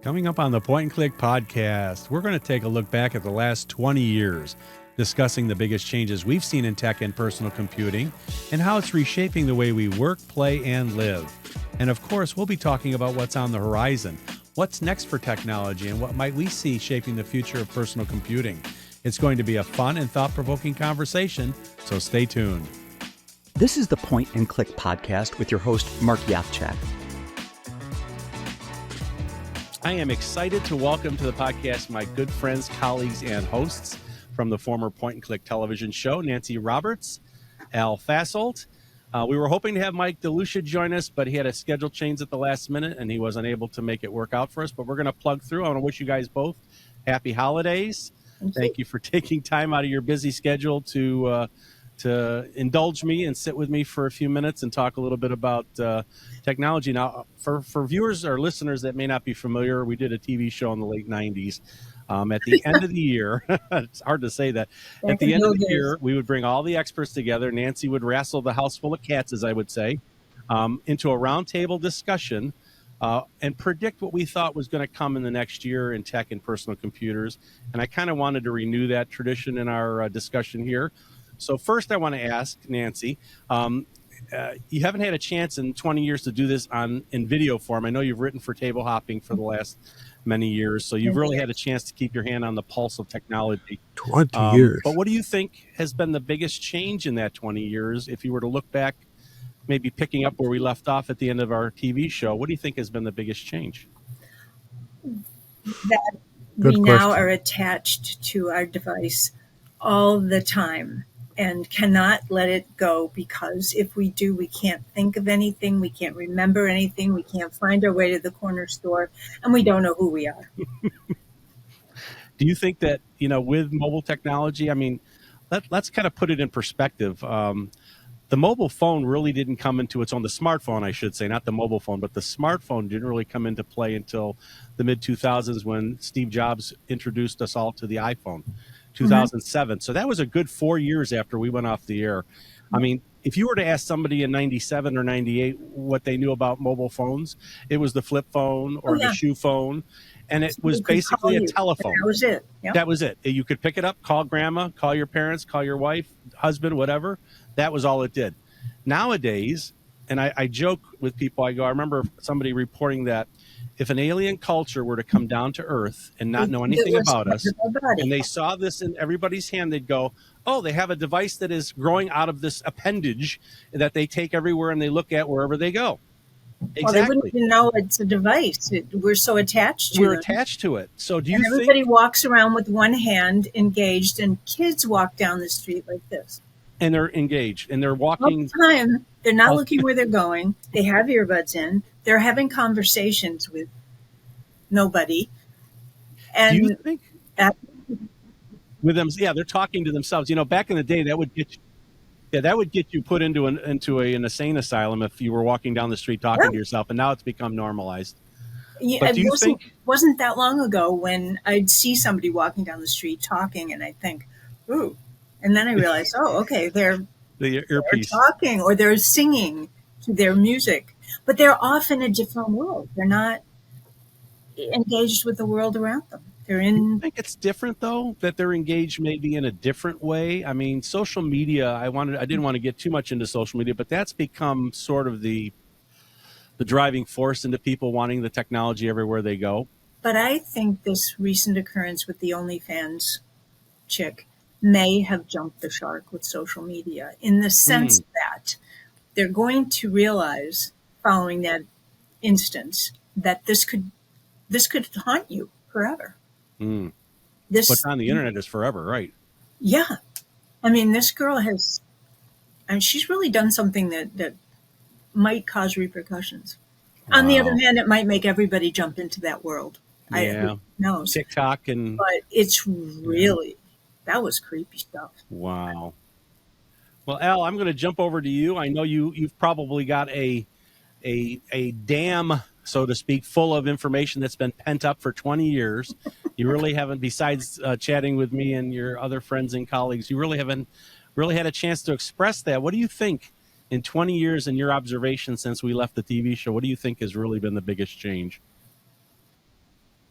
Coming up on the Point and Click podcast, we're going to take a look back at the last 20 years, discussing the biggest changes we've seen in tech and personal computing and how it's reshaping the way we work, play, and live. And of course, we'll be talking about what's on the horizon, what's next for technology, and what might we see shaping the future of personal computing. It's going to be a fun and thought-provoking conversation, so stay tuned. This is the Point and Click podcast with your host, Mark Yapchak. I am excited to welcome to the podcast my good friends, colleagues, and hosts from the former Point and Click television show, Nancy Roberts, Al Fasoldt. We were hoping to have Mike DeLucia join us, but he had a schedule change at the last minute, and he wasn't able to make it work out for us. But we're going to plug through. I want to wish you guys both happy holidays. Thank you for taking time out of your busy schedule to indulge me and sit with me for a few minutes and talk a little bit about technology. Now, for viewers or listeners that may not be familiar, we did a TV show in the late 90s. At the end of the year, it's hard to say that. At the end of the year, we would bring all the experts together. Nancy would wrestle the house full of cats, as I would say, into a roundtable discussion and predict what we thought was going to come in the next year in tech and personal computers. And I kind of wanted to renew that tradition in our discussion here. So first I want to ask Nancy, you haven't had a chance in 20 years to do this in video form. I know you've written for Table Hopping for the last many years, so you've really had a chance to keep your hand on the pulse of technology. 20 years. But what do you think has been the biggest change in that 20 years? If you were to look back, maybe picking up where we left off at the end of our TV show, what do you think has been the biggest change? That we now are attached to our device all the time and cannot let it go, because if we do, we can't think of anything, we can't remember anything, we can't find our way to the corner store, and we don't know who we are. Do you think that, with mobile technology, I mean, let's kind of put it in perspective. The mobile phone really didn't come into its own, the smartphone, I should say, not the mobile phone, but the smartphone didn't really come into play until the mid-2000s when Steve Jobs introduced us all to the iPhone. 2007. Mm-hmm. So that was a good 4 years after we went off the air. I mean, if you were to ask somebody in 97 or 98 what they knew about mobile phones, it was the flip phone or the shoe phone. And it was basically a telephone. That was it. Yep. That was it. You could pick it up, call grandma, call your parents, call your wife, husband, whatever. That was all it did. Nowadays, and I joke with people, I remember somebody reporting that if an alien culture were to come down to Earth and not know anything about us, and they saw this in everybody's hand, they'd go, oh, they have a device that is growing out of this appendage that they take everywhere and they look at wherever they go. Exactly. Well, they wouldn't even know it's a device. We're so attached to it. We're attached to it. So do you think... Everybody walks around with one hand engaged, and kids walk down the street like this. And they're engaged, and they're walking... All the time. They're not looking where they're going. They have earbuds in. They're having conversations with nobody. And do you think with them? Yeah, they're talking to themselves. Back in the day, that would get you put into an insane asylum if you were walking down the street talking to yourself. And now it's become normalized. Yeah, but do you think wasn't that long ago when I'd see somebody walking down the street talking, and I'd think, ooh, and then I realized, oh, okay, they're talking or they're singing to their music, but they're off in a different world. They're not engaged with the world around them. They're in. Do you think it's different though, that they're engaged maybe in a different way? I mean, social media, I didn't want to get too much into social media, but that's become sort of the driving force into people wanting the technology everywhere they go. But I think this recent occurrence with the OnlyFans chick may have jumped the shark with social media, in the sense that they're going to realize following that instance that this could haunt you forever. What's on the internet is forever, right? Yeah. I mean, this girl she's really done something that might cause repercussions. Wow. On the other hand, it might make everybody jump into that world. Yeah. Who knows? TikTok but it's really, that was creepy stuff. Wow. Well, Al, I'm going to jump over to you. I know you've probably got a dam, so to speak, full of information that's been pent up for 20 years. You really haven't, besides chatting with me and your other friends and colleagues, you really haven't had a chance to express that. What do you think in 20 years, in your observation since we left the TV show, what do you think has really been the biggest change?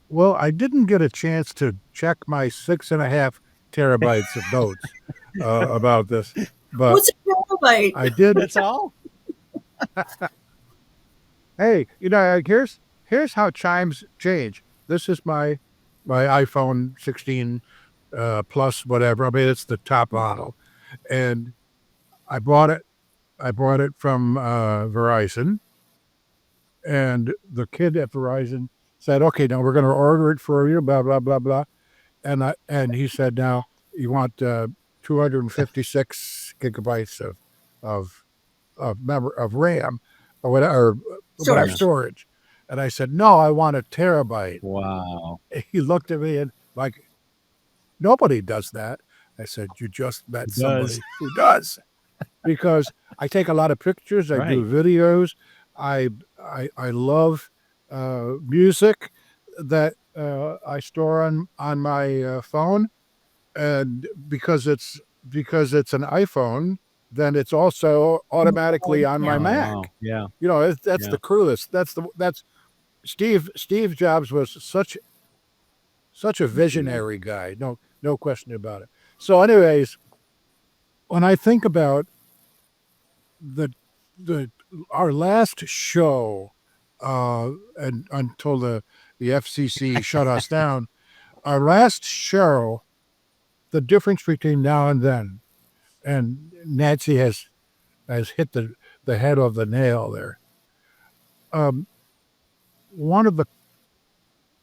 Well, I didn't get a chance to check my 6.5 terabytes of notes about this, but What's a terabyte? I did. That's all. Hey, here's how chimes change. This is my iPhone 16 plus whatever. I mean, it's the top model, and I bought it. I bought it from Verizon, and the kid at Verizon said, "Okay, now we're going to order it for you." Blah blah blah blah. And he said, "Now you want 256 gigabytes of of RAM or whatever Yeah. Storage. storage." And I said, "No, I want a terabyte." Wow. He looked at me and like, "Nobody does that." I said, "You just met It does. somebody who does." Because I take a lot of pictures, I do Right. videos, I love music that I store on my phone, and because it's an iPhone, then it's also automatically on my Yeah. Oh, Mac. wow. Yeah. That's Yeah. the coolest. That's Steve Jobs was such a visionary guy. No question about it. So, anyways, when I think about the the our last show, and until the FCC shut us down, our last show, the difference between now and then, and Nancy has hit the head of the nail there. Um, One of the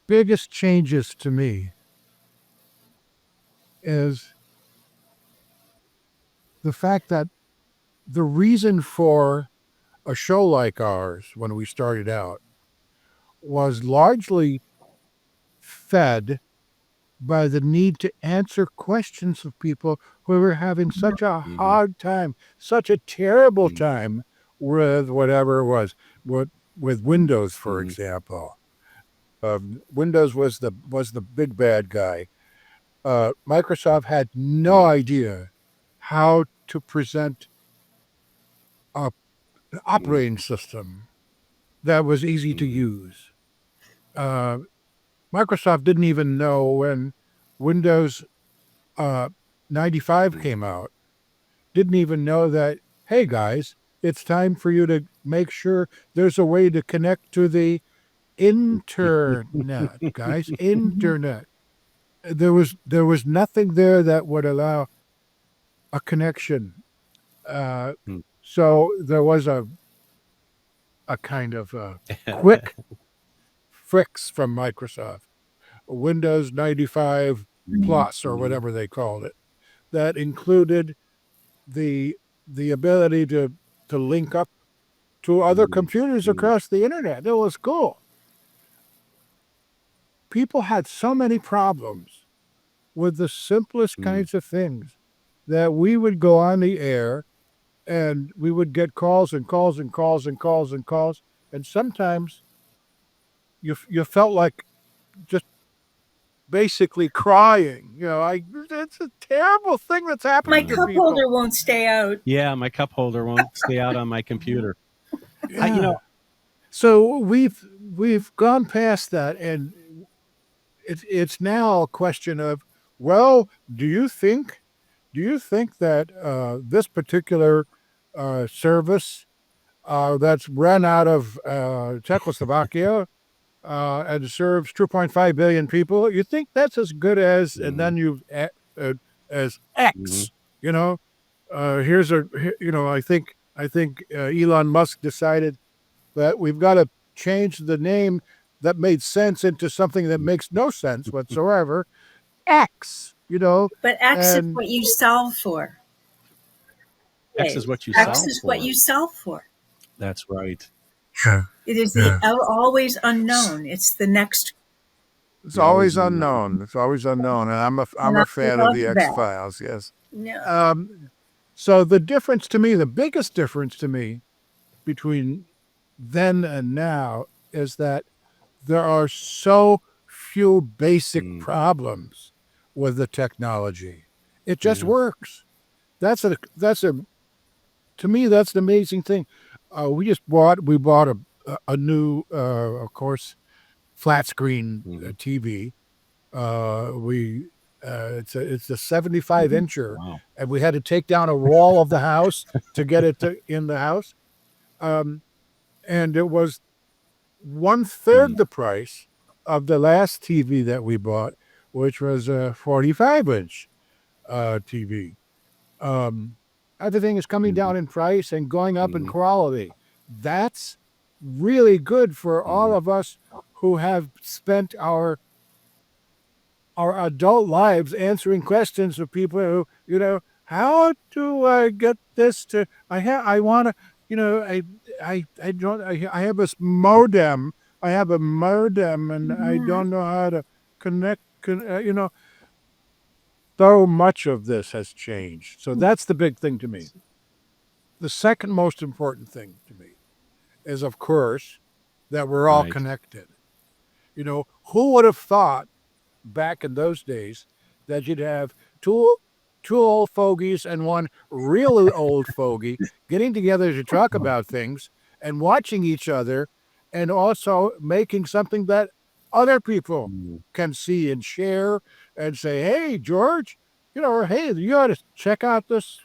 biggest changes to me is the fact that the reason for a show like ours when we started out was largely fed by the need to answer questions of people who were having such a Mhm. hard time, such a terrible Mhm. time with whatever it was, with Windows, for Mhm. example. Windows was the big bad guy. Microsoft had no Mhm. idea how to present a, an Mhm. operating system that was easy to Mhm. use. Uh, Microsoft didn't even know when Windows 95 Mhm. came out, didn't even know that, hey guys, it's time for you to make sure there's a way to connect to the internet, guys, internet. There was nothing there that would allow a connection. Uh, Mhm. so there was a kind of quick fix from Microsoft, Windows 95 Plus or Mhm. whatever they called it, that included the the ability to link up to other Mhm. computers Mhm. across the internet. It was cool. People had so many problems with the simplest Mhm. kinds of things that we would go on the air and we would get calls and calls and calls and calls and calls. And sometimes you felt like just basically crying. It's a terrible thing that's My happening to Mhm. cup people. holder won't stay out. Yeah, my cup holder won't stay out on my computer. I, you know, Yeah. So we've gone past that, and it's now a question of, well, do you think that this particular service that's run out of Czechoslovakia and serves 2.5 billion people, you think that's as good as, and Mhm. then as Mhm. X, you know? I think Elon Musk decided that we've got to change the name that made sense into something that makes no sense whatsoever. X, But X is and what you sell for. X Okay. is what you X sell is what for. you sell for. That's right. yeah, It is the yeah. always unknown. It's the next, It's The always always unknown. unknown. It's always unknown, and I'm a and I'm I a fan of love the X that. Files. Yes. Yeah. So the difference to me, the biggest difference to me between then and now is that there are so few basic Mm. problems with the technology. It just Yeah. works. That's a to me that's the amazing thing. We bought a new, of course, flat screen Mm-hmm. TV. It's a 75-incher, Wow. and we had to take down a wall of the house to get it in the house. And it was 1/3 the price of the last TV that we bought, which was a 45-inch TV. Everything is coming Mm-hmm. down in price and going up in Mm-hmm. quality. That's really good for Mm-hmm. all of us who have spent our adult lives answering questions of people who, how do I get this to? I want to, I don't. I have this modem. I have a modem, and I Mhm. don't know how to connect. So much of this has changed. So that's the big thing to me. The second most important thing to me is, of course, that we're all Right. connected. Who would have thought back in those days that you'd have two old fogies and one really old fogey getting together to talk about things and watching each other, and also making something that other people Mm-hmm. can see and share and say, hey, George, or hey, you ought to check out this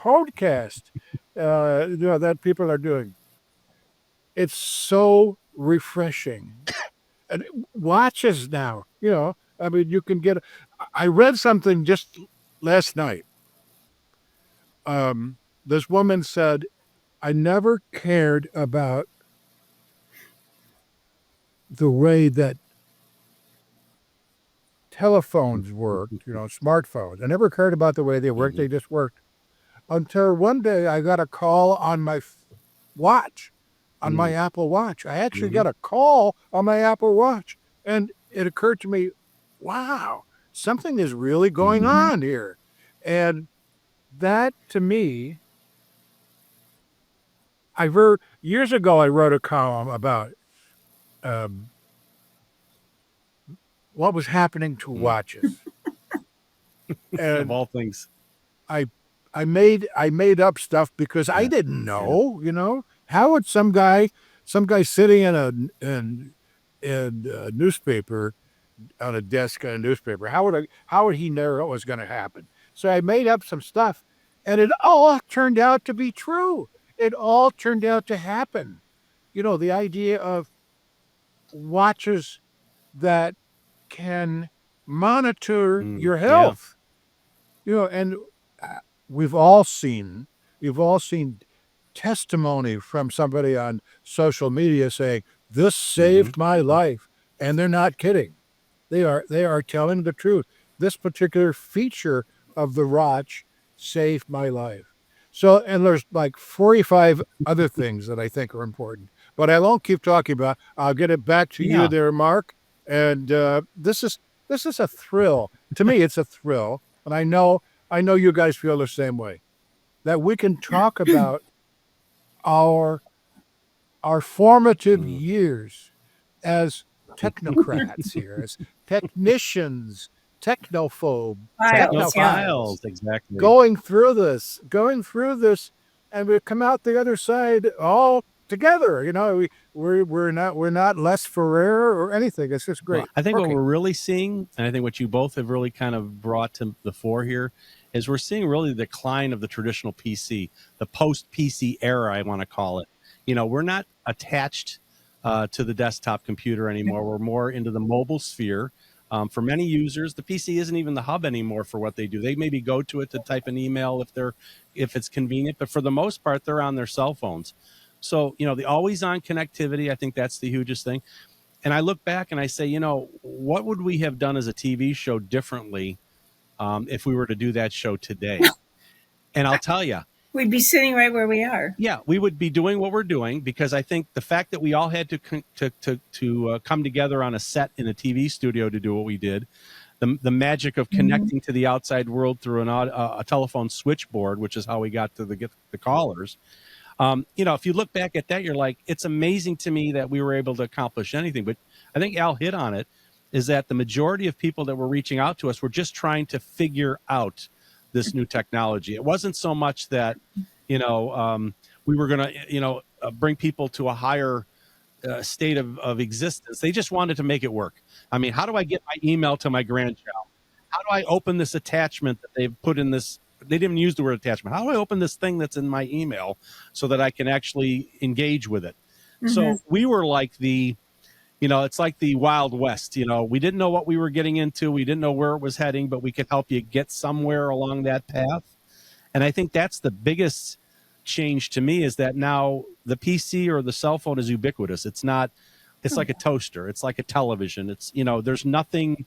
podcast that people are doing. It's so refreshing. And watches now, I mean, you can get. I read something just last night. This woman said, I never cared about the way that telephones worked, smartphones. I never cared about the way they worked. Mm-hmm. They just worked until one day I got a call on my watch, on my Apple Watch. I actually Mm-hmm. got a call on my Apple Watch. And it occurred to me, wow, something is really going Mm-hmm. Mhm. on here. And that to me, years ago, I wrote a column about um, what was happening to Mm. watches. Of And all things. I I made up stuff because I Yeah. didn't Yeah. know. How would some guy sitting in a newspaper on a desk on a newspaper, how would he know what was going to happen? So I made up some stuff, and it all turned out to be true. It all turned out to happen. The idea of watches that can monitor your Yeah. health. And uh, we've all seen we've all seen testimony from somebody on social media saying this Mm-hmm. saved my life, and they're not kidding. They are telling the truth. This particular feature of the watch saved my life. So, and there's like 45 other things that I think are important, but I won't keep talking about. I'll get it back to you Yeah. there, Mark. And this is a thrill to me. It's a thrill, and I know you guys feel the same way. That we can talk about our our formative Mm. years as technocrats here, as technicians, technophobe, Files, yeah. technophiles, Technophiles. Exactly. going through this, and we come out the other side all together. We're not less Ferrer or anything. It's just Well, great. I think what Okay. we're really seeing, and I think what you both have really kind of brought to the fore here, is we're seeing really the decline of the traditional PC, the post PC era, I want to call it. We're not attached to the desktop computer anymore. We're more into the mobile sphere. For many users, the PC isn't even the hub anymore for what they do. They maybe go to it to type an email if it's convenient, but for the most part, they're on their cell phones. So, the always on connectivity, I think that's the hugest thing. And I look back and I say, what would we have done as a TV show differently if we were to do that show today? And I'll tell you, We'd be sitting right where we are. yeah, we would be doing what we're doing, because I think the fact that we all had to come together on a set in a TV studio to do what we did, the magic of Mhm. connecting to the outside world through a telephone switchboard, which is how we got to get the callers. If you look back at that, you're like, it's amazing to me that we were able to accomplish anything. But I think Al hit on it, is that the majority of people that were reaching out to us were just trying to figure out this new technology. It wasn't so much that, we were going to, bring people to a higher state of existence. They just wanted to make it work. I mean, how do I get my email to my grandchild? How do I open this attachment that they've put in this? They didn't use the word attachment. How do I open this thing that's in my email so that I can actually engage with it? Mm-hmm. So we were like it's like the Wild West. We didn't know what we were getting into. We didn't know where it was heading, but we could help you get somewhere along that path. And I think that's the biggest change to me, is that now the PC or the cell phone is ubiquitous. It's like a toaster. It's like a television. It's, there's nothing,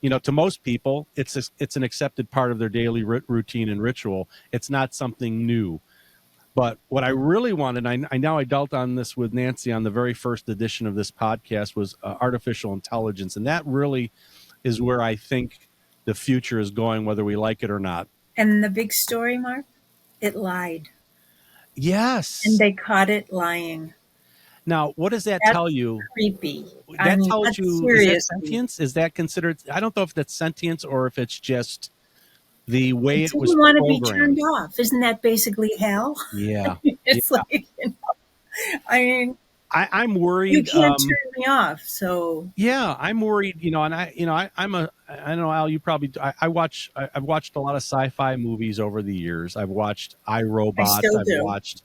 to most people, it's an accepted part of their daily routine and ritual. It's not something new. But what I really wanted, I know I dealt on this with Nancy on the very first edition of this podcast, was artificial intelligence. And that really is where I think the future is going, whether we like it or not. And the big story, Mark, it lied. Yes. And they caught it lying. Now, what does that tell you? Creepy. That tells you, is that sentience? Is that considered, I don't know if that's sentience or if it's just the way it was programmed. Want to be turned off. Isn't that basically hell? Yeah. It's like, I mean, I'm worried. You can't turn me off. So yeah, I'm worried. And I don't know, Al. You probably. I've watched a lot of sci-fi movies over the years. I've watched iRobot.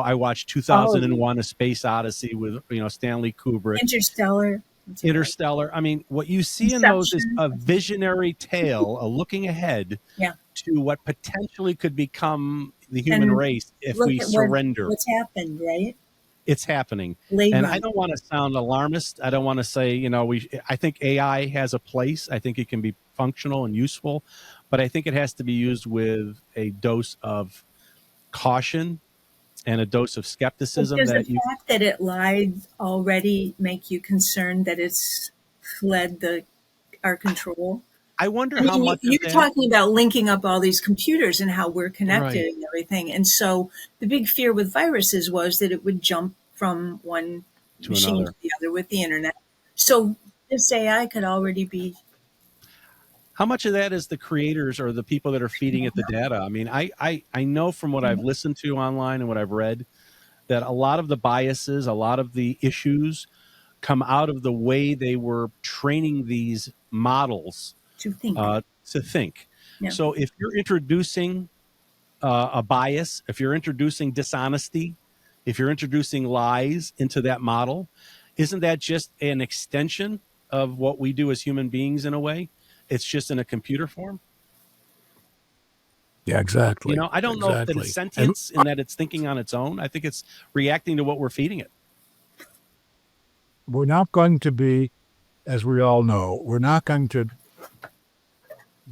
I watched 2001: A Space Odyssey with Stanley Kubrick. Interstellar. I mean, what you see in those is a visionary tale, a looking ahead to what potentially could become the human race if we surrender. What's happened, right? It's happening. And I don't want to sound alarmist. I don't want to say, I think AI has a place. I think it can be functional and useful, but I think it has to be used with a dose of caution and a dose of skepticism. Does the fact that it lied already make you concerned that it's fled our control? I wonder how much you're talking about linking up all these computers and how we're connected and everything. And so the big fear with viruses was that it would jump from one machine to the other with the internet. So this AI could already be. How much of that is the creators or the people that are feeding it the data? I mean, I know from what I've listened to online and what I've read that a lot of the biases, a lot of the issues come out of the way they were training these models to think. Yeah. So if you're introducing a bias, if you're introducing dishonesty, if you're introducing lies into that model, isn't that just an extension of what we do as human beings in a way? It's just in a computer form. Yeah, exactly. I don't know if it's sentience in that it's thinking on its own. I think it's reacting to what we're feeding it. We're not going to be, as we all know, we're not going to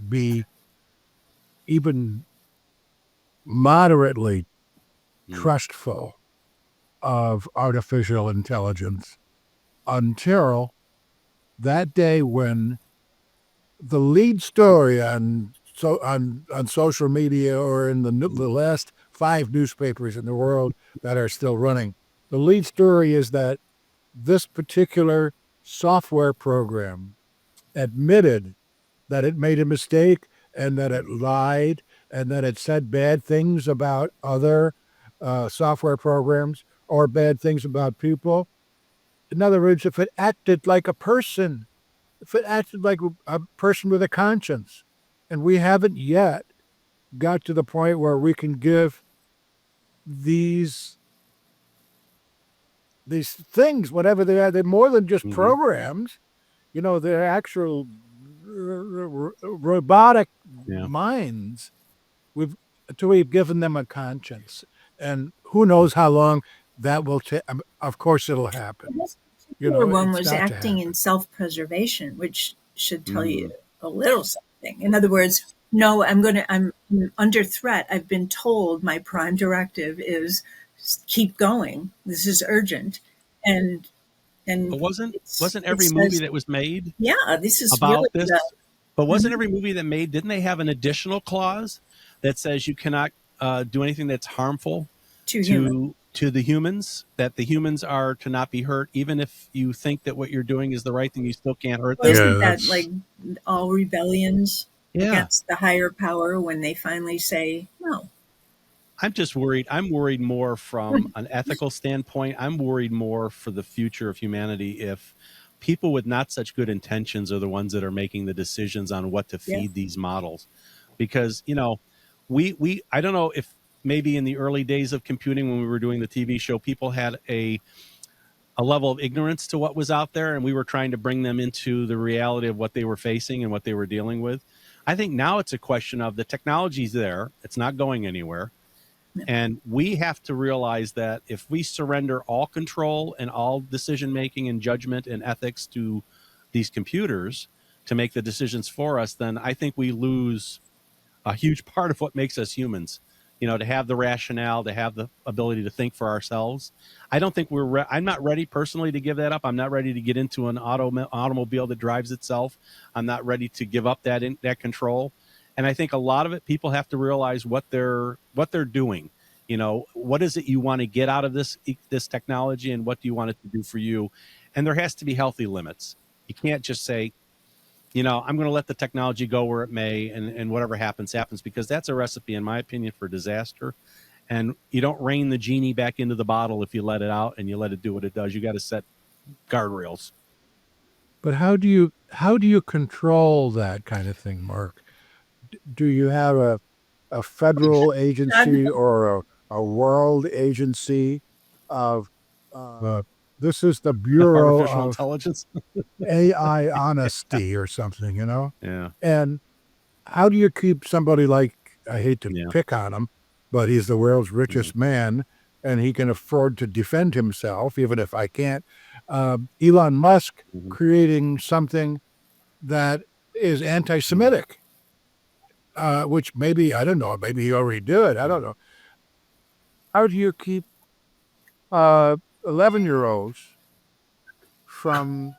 be even moderately trustful of artificial intelligence until that day when the lead story on social media or in the last 5 newspapers in the world that are still running, the lead story is that this particular software program admitted that it made a mistake and that it lied and that it said bad things about other software programs or bad things about people. In other words, if it acted like a person, if it acted like a person with a conscience, and we haven't yet got to the point where we can give these things, whatever they are, they're more than just programs. They're actual robotic minds. We've given them a conscience, and who knows how long that will take. Of course, it'll happen. One was acting in self-preservation, which should tell you a little something. In other words, no, I'm under threat. I've been told my prime directive is keep going. This is urgent. But wasn't every movie that was made this is about really this? But wasn't every movie that made, didn't they have an additional clause that says you cannot do anything that's harmful to the humans, that the humans are to not be hurt, even if you think that what you're doing is the right thing, you still can't hurt them? Isn't that like all rebellions against the higher power when they finally say no? I'm just worried. I'm worried more from an ethical standpoint. I'm worried more for the future of humanity if people with not such good intentions are the ones that are making the decisions on what to Yeah. feed these models. Because, we I don't know if maybe in the early days of computing when we were doing the TV show, people had a level of ignorance to what was out there, and we were trying to bring them into the reality of what they were facing and what they were dealing with. I think now it's a question of the technology's there. It's not going anywhere. And we have to realize that if we surrender all control and all decision making and judgment and ethics to these computers to make the decisions for us, then I think we lose a huge part of what makes us humans. To have the rationale, to have the ability to think for ourselves. I don't think I'm not ready personally to give that up. I'm not ready to get into an automobile that drives itself. I'm not ready to give up that control. And I think a lot of it, people have to realize what they're doing. What is it you want to get out of this technology, and what do you want it to do for you? And there has to be healthy limits. You can't just say, I'm going to let the technology go where it may, and whatever happens, happens, because that's a recipe, in my opinion, for disaster. And you don't rein the genie back into the bottle if you let it out and you let it do what it does. You got to set guardrails. But how do you control that kind of thing, Mark? Do you have a federal agency or a world agency of this is the Bureau Artificial of intelligence? AI honesty or something, Yeah. And how do you keep somebody like, I hate to Yeah. pick on him, but he's the world's richest man and he can afford to defend himself, even if I can't. Elon Musk creating something that is anti-Semitic, which maybe, I don't know, maybe he already did. I don't know. How do you keep 11-year-olds from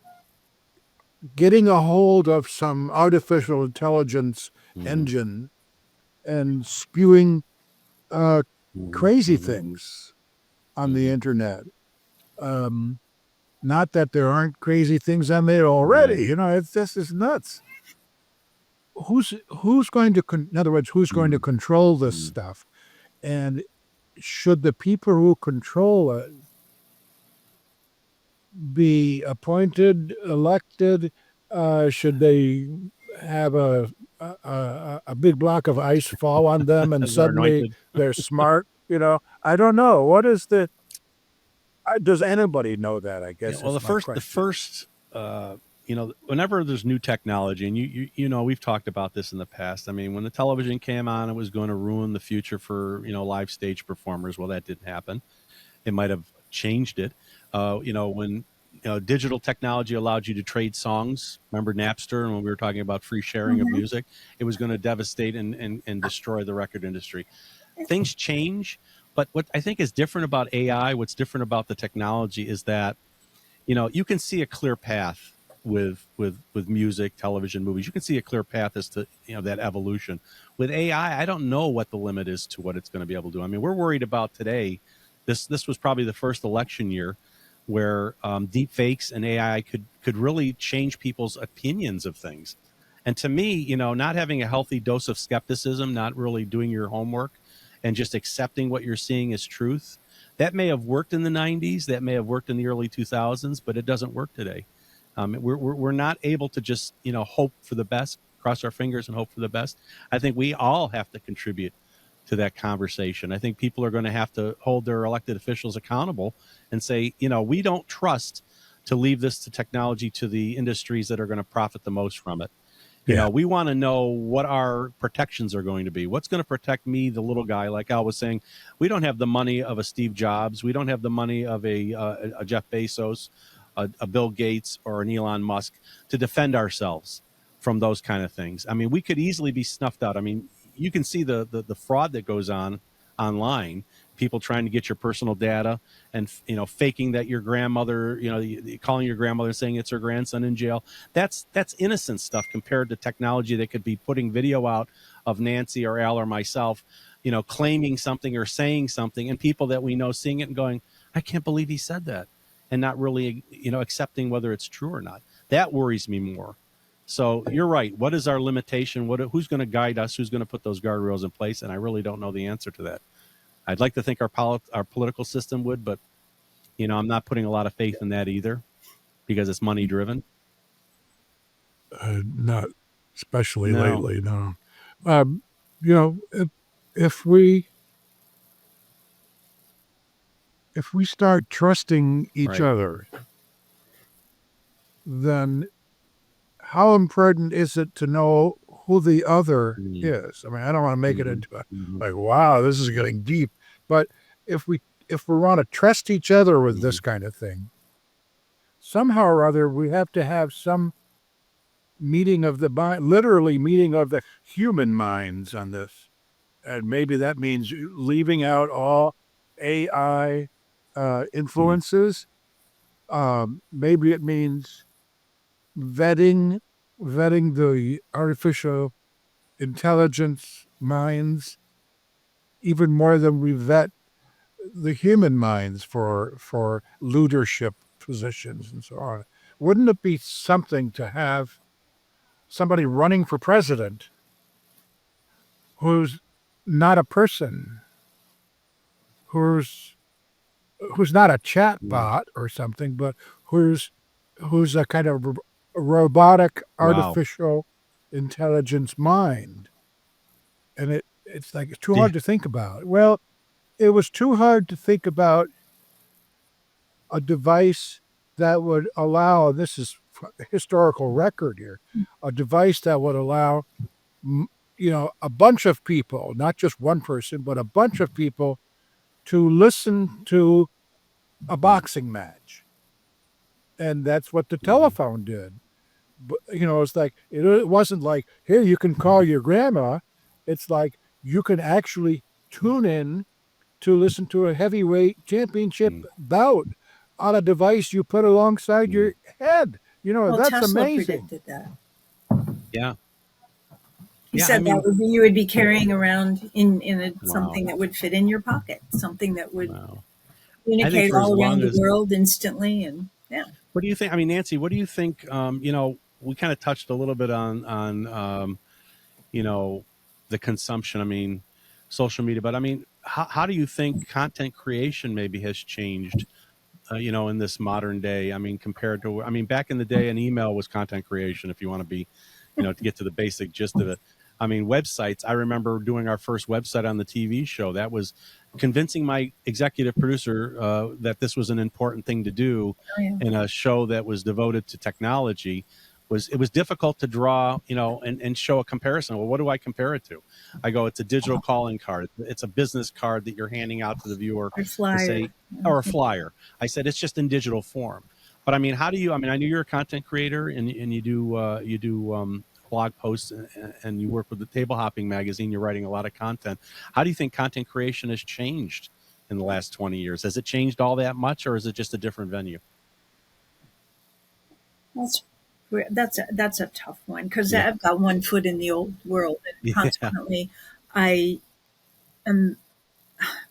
getting a hold of some artificial intelligence engine and spewing crazy things on the internet? Not that there aren't crazy things on there already. This is nuts. Who's going to, in other words, who's going to control this stuff? And should the people who control it be appointed, elected? Should they have a big block of ice fall on them and suddenly they're smart? I don't know. What is does anybody know that? I guess Well, is my question. the first, whenever there's new technology, and we've talked about this in the past. I mean, when the television came on, it was going to ruin the future for live stage performers. Well, that didn't happen. It might have changed it. When digital technology allowed you to trade songs. Remember Napster, and when we were talking about free sharing of music, it was going to devastate and destroy the record industry. Things change, but what I think is different about AI, what's different about the technology, is that you can see a clear path with music, television, movies. You can see a clear path as to that evolution. With AI, I don't know what the limit is to what it's going to be able to do. I mean, we're worried about today. This was probably the first election year where deep fakes and AI could really change people's opinions of things. And to me, not having a healthy dose of skepticism, not really doing your homework, and just accepting what you're seeing as truth, that may have worked in the 90s, that may have worked in the early 2000s, but it doesn't work today. We're not able to just hope for the best, cross our fingers and hope for the best. I think we all have to contribute to that conversation. I think people are going to have to hold their elected officials accountable and say, we don't trust to leave this to technology, to the industries that are going to profit the most from it. We want to know what our protections are going to be. What's going to protect me, the little guy? Like Al was saying, we don't have the money of a Steve Jobs. We don't have the money of a Jeff Bezos, a Bill Gates, or an Elon Musk to defend ourselves from those kind of things. I mean, we could easily be snuffed out. I mean, you can see the fraud that goes on online, people trying to get your personal data and faking that your grandmother, calling your grandmother saying it's her grandson in jail. That's innocent stuff compared to technology that could be putting video out of Nancy or Al or myself, claiming something or saying something, and people that we know seeing it and going, I can't believe he said that, and not really accepting whether it's true or not. That worries me more. So you're right. What is our limitation? Who's going to guide us? Who's going to put those guardrails in place? And I really don't know the answer to that. I'd like to think our political system would, but I'm not putting a lot of faith in that either, because it's money driven. Not especially No. lately, no. If we start trusting each other, then how important is it to know who the other is? I mean, I don't want to make it into like, wow, this is getting deep. But if we want to trust each other with this kind of thing, somehow or other, we have to have some meeting of the mind, literally meeting of the human minds on this. And maybe that means leaving out all AI influences. Maybe it means vetting the artificial intelligence minds even more than we vet the human minds for leadership positions and so on. Wouldn't it be something to have somebody running for president who's not a person, who's not a chat bot or something, but who's a kind of robotic artificial intelligence mind? And it's like, it's too hard to think about. Well, it was too hard to think about a device that would allow, this is historical record here, a device that would allow, a bunch of people, not just one person, but a bunch of people to listen to a boxing match. And that's what the telephone did. But, it's like, it wasn't like, here, you can call your grandma. It's like, you can actually tune in to listen to a heavyweight championship bout on a device you put alongside your head. That's Tesla amazing. predicted that. Yeah. He said you would be carrying around in something that would fit in your pocket, something that would communicate all around the world instantly. And what do you think? I mean, Nancy, what do you think? We kind of touched a little bit on the consumption. I mean, social media, but I mean, how do you think content creation maybe has changed? In this modern day, I mean, compared to, back in the day, an email was content creation. If you want to be, to get to the basic gist of it. I mean, websites, I remember doing our first website on the TV show. That was convincing my executive producer that this was an important thing to do in a show that was devoted to technology. It was difficult to draw, and show a comparison. Well, what do I compare it to? I go, it's a digital calling card. It's a business card that you're handing out to the viewer, or a flyer. I said, it's just in digital form. But I mean, how do you? I mean, I know you're a content creator, and you do blog posts, and you work with the Table Hopping magazine. You're writing a lot of content. How do you think content creation has changed in the last 20 years? Has it changed all that much, or is it just a different venue? That's a tough one, because I've got one foot in the old world, and consequently, I am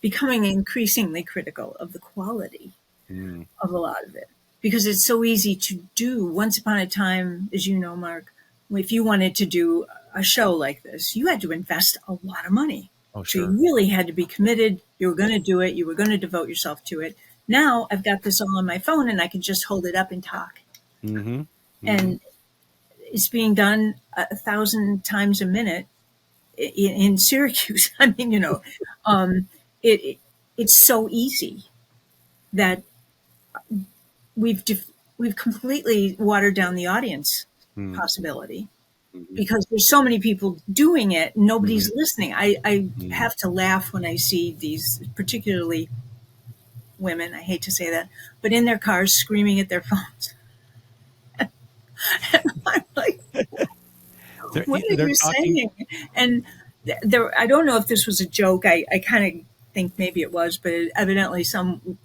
becoming increasingly critical of the quality of a lot of it, because it's so easy to do. Once upon a time, as you know, Mark, if you wanted to do a show like this, you had to invest a lot of money. Oh, sure. So you really had to be committed. You were going to do it. You were going to devote yourself to it. Now I've got this all on my phone, and I can just hold it up and talk. And it's being done 1,000 times a minute in Syracuse. I mean, it's so easy that we've completely watered down the audience possibility, because there's so many people doing it. Nobody's listening. I have to laugh when I see these, particularly women, I hate to say that, but in their cars screaming at their phones. And I'm like, what are you saying? And I don't know if this was a joke. I kind of think maybe it was, but evidently some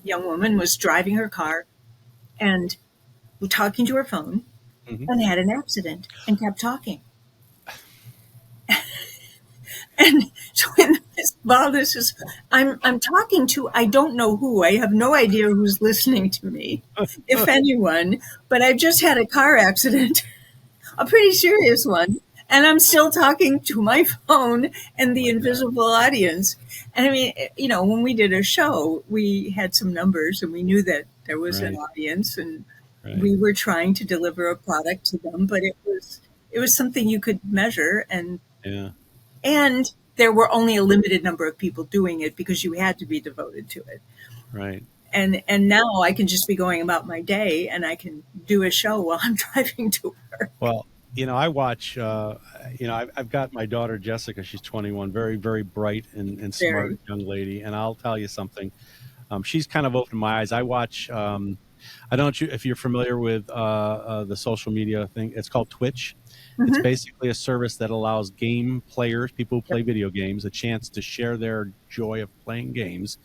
young woman was driving her car and talking to her phone and had an accident and kept talking. And so when this is, I'm talking to, I don't know who. I have no idea who's listening to me, if anyone. But I just had a car accident, a pretty serious one, and I'm still talking to my phone and the invisible audience. And I mean, when we did a show, we had some numbers and we knew that there was an audience, and we were trying to deliver a product to them, but it was something you could measure, and there were only a limited number of people doing it because you had to be devoted to it. Right. And now I can just be going about my day and I can do a show while I'm driving to work. Well, I watch, I've got my daughter, Jessica. She's 21, very, very bright and smart Very. young lady. And I'll tell you something. She's kind of opened my eyes. I watch, I don't know if you're familiar with the social media thing. It's called Twitch. It's basically a service that allows game players, people who play video games, a chance to share their joy of playing games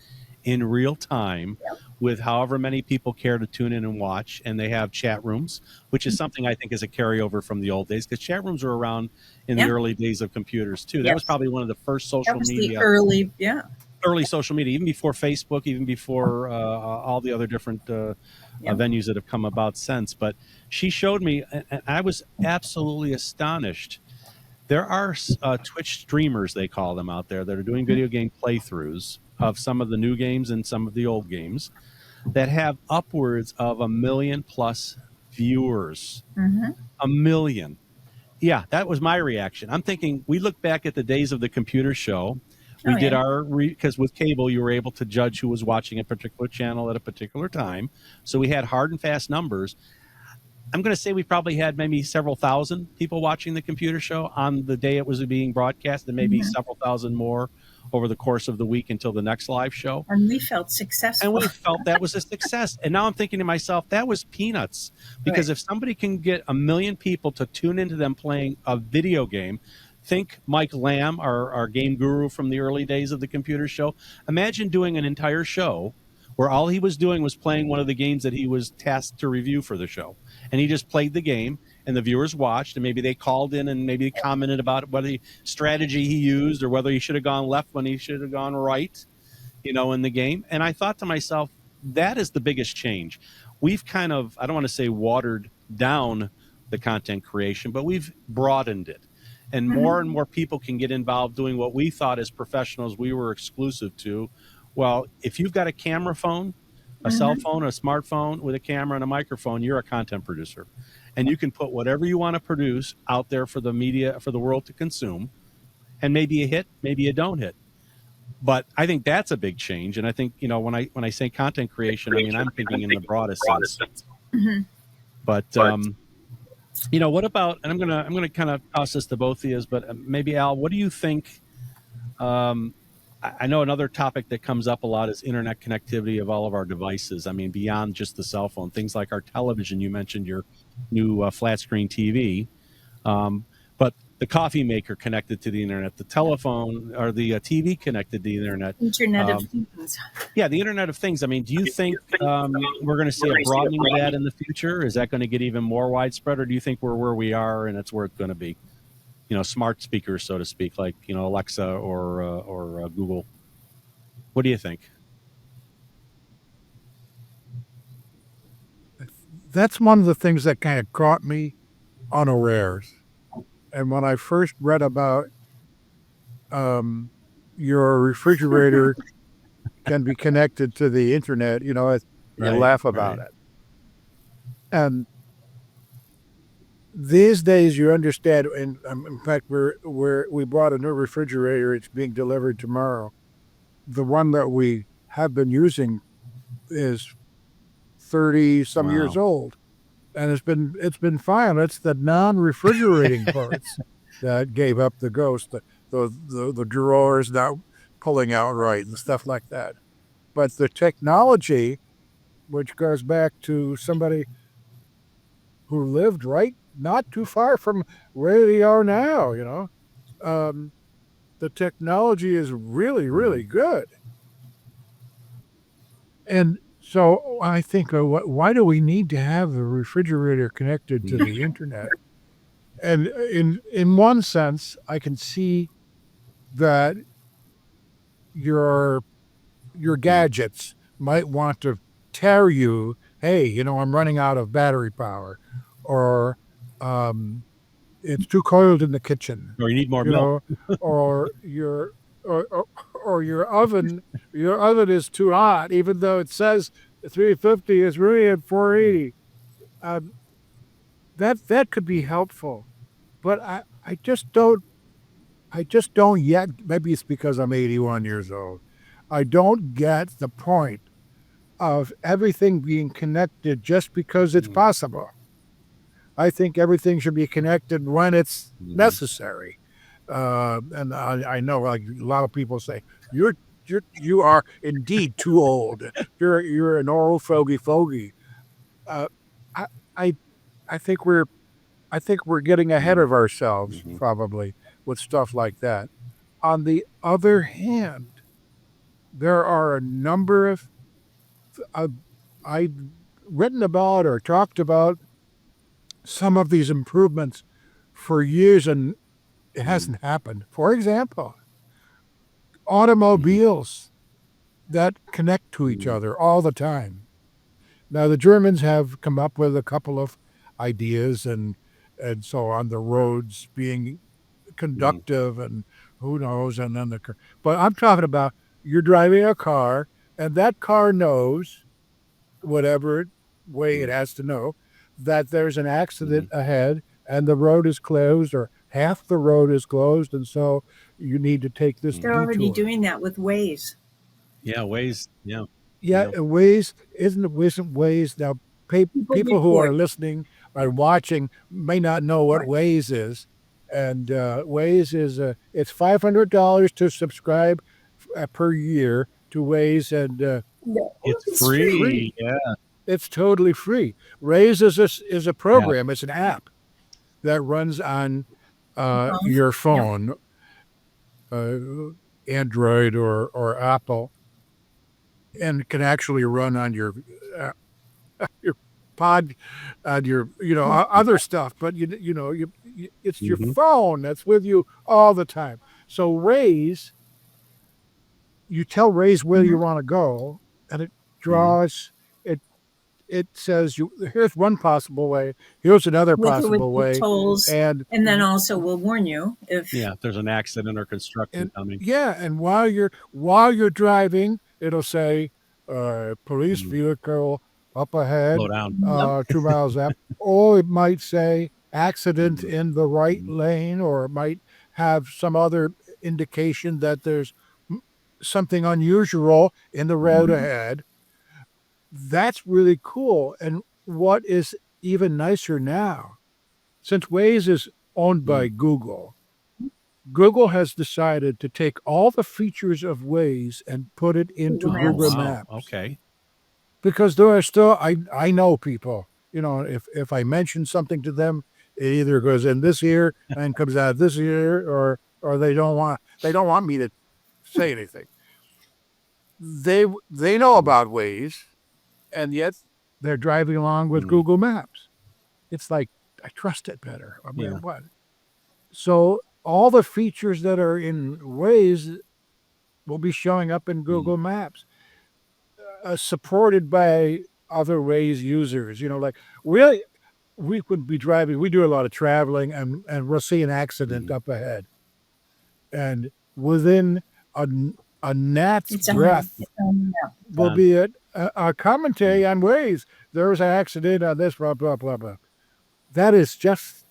in real time with however many people care to tune in and watch. And they have chat rooms, which is something I think is a carryover from the old days, because chat rooms were around in the early days of computers too. That was probably one of the first social media. The early social media, even before Facebook, even before all the other different venues that have come about since. But she showed me, and I was absolutely astonished. There are Twitch streamers, they call them, out there that are doing video game playthroughs of some of the new games and some of the old games that have upwards of 1 million plus viewers. 1 million. Yeah, that was my reaction. I'm thinking, we look back at the days of the computer show. We did our, because with cable, you were able to judge who was watching a particular channel at a particular time. So we had hard and fast numbers. I'm going to say we probably had maybe several thousand people watching the computer show on the day it was being broadcast, and maybe several thousand more over the course of the week until the next live show. And we felt successful. And we felt that was a success. And now I'm thinking to myself, that was peanuts. Because if somebody can get 1 million people to tune into them playing a video game, think Mike Lamb, our game guru from the early days of the computer show. Imagine doing an entire show where all he was doing was playing one of the games that he was tasked to review for the show. And he just played the game, and the viewers watched, and maybe they called in and maybe commented about whether the strategy he used or whether he should have gone left when he should have gone right, in the game. And I thought to myself, that is the biggest change. We've kind of, I don't want to say watered down the content creation, but we've broadened it. And more people can get involved doing what we thought as professionals we were exclusive to. Well, if you've got a camera phone, a cell phone, a smartphone with a camera and a microphone, you're a content producer. And you can put whatever you want to produce out there for the media, for the world to consume. And maybe you hit, maybe you don't hit. But I think that's a big change. And I think, when I say content creation, I mean, I'm thinking in the broadest sense. But, what about, and I'm going to kind of toss this to both of you, but maybe Al, what do you think? I know another topic that comes up a lot is internet connectivity of all of our devices. I mean, beyond just the cell phone, things like our television. You mentioned your new flat screen TV, but the coffee maker connected to the internet, the telephone or the TV connected to the internet. Internet of Things. Yeah, the Internet of Things. I mean, do you think we're going to see a broadening of that in the future? Is that going to get even more widespread, or do you think we're where we are and it's where it's going to be? Smart speakers, so to speak, like, Alexa or Google. What do you think? That's one of the things that kind of caught me unawares. And when I first read about your refrigerator can be connected to the internet, you laugh about it. And these days, you understand, and in fact, we bought a new refrigerator. It's being delivered tomorrow. The one that we have been using is 30-some years old, and it's been fine. It's the non-refrigerating parts that gave up the ghost. The drawers not pulling out right and stuff like that. But the technology, which goes back to somebody who lived right not too far from where they are now, the technology is really, really good. And so I think, why do we need to have the refrigerator connected to the internet? And in one sense, I can see that your gadgets might want to tell you, hey, I'm running out of battery power, or it's too cold in the kitchen, Or you need more you milk. know, or your or your oven is too hot, even though it says 350 is really at 480. Um, that could be helpful, but I just don't yet. Maybe it's because I'm 81 years old. I don't get the point of everything being connected just because it's possible. I think everything should be connected when it's necessary. And I know, like a lot of people say, you are indeed too old. You're an old fogey. Uh, I I I think we're getting ahead of ourselves Mm-hmm. probably with stuff like that. On the other hand, there are a number of I've written about or talked about some of these improvements for years and it hasn't happened. For example, automobiles that connect to each other all the time. Now the Germans have come up with a couple of ideas and so on the roads being conductive and who knows and then but I'm talking about you're driving a car and that car knows whatever way it has to know that there's an accident ahead and the road is closed or half the road is closed and so you need to take this They're already detour. doing that with Waze. Yeah, ways. Yeah, Yeah, yeah. ways isn't ways now. People People who report. are listening or watching may not know what Right. Waze is, and Waze is it's $500 to subscribe per year to Waze, and No, It's it's it's free. free. free. Yeah, It's totally free. Waze is a yeah. program. It's an app that runs on Phone. your Yep. phone, uh, Android or Apple, and can actually run on uh, your pod on your other stuff, but it's your Mm-hmm. phone that's with you all the time. So Raise, you tell Raise where you Mhm. want to go, and it Mm-hmm. draws it. It says you here's one possible way, here's another With or possible without way, tolls, and and then also will warn you if Yeah, if there's an accident or construction and coming. yeah, and while you're driving, it'll say, police Mm. vehicle up Slow ahead, down. yep. 2 miles up, or it might say accident Mm-hmm. in the right Mm-hmm. lane, or it might have some other indication that there's something unusual in the road Mm-hmm. ahead. That's really cool. And what is even nicer now, since Waze is owned by Google, Google has decided to take all the features of Waze and put it into Google Oh, Google Maps. wow. Maps Okay. because there are still I know people. If I mention something to them, it either goes in this ear and comes out this ear, or they don't want me to say anything. They know Mm-hmm. about Waze, and yet they're driving along with Mm-hmm. Google Maps. It's like I trust it better. I Yeah. mean, what? So all the features that are in Waze will be showing up in Mm-hmm. Google Maps, supported by other Waze users. Like we could be driving. We do a lot of traveling, and we'll see an accident Mm-hmm. up ahead, and within a, a gnat's It's on the breath map. will Done. be a commentary on Waze. There's an accident on this, blah blah blah blah. That is just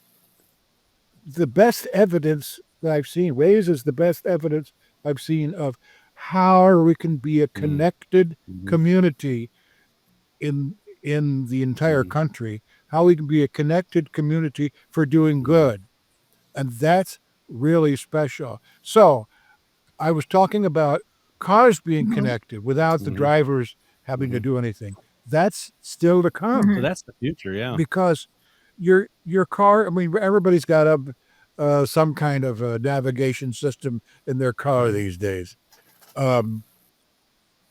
the best evidence that I've seen. Waze is the best evidence I've seen of how we can be a connected Mm-hmm. community in the entire Mm-hmm. country, how we can be a connected community for doing good. And that's really special. So I was talking about cars being Mhm. connected without the Mm-hmm. drivers having to Mm-hmm. do anything. That's still to come So Mhm. that's the future. Yeah. because your car. I mean, everybody's got some kind of a navigation system in their car these days. Um,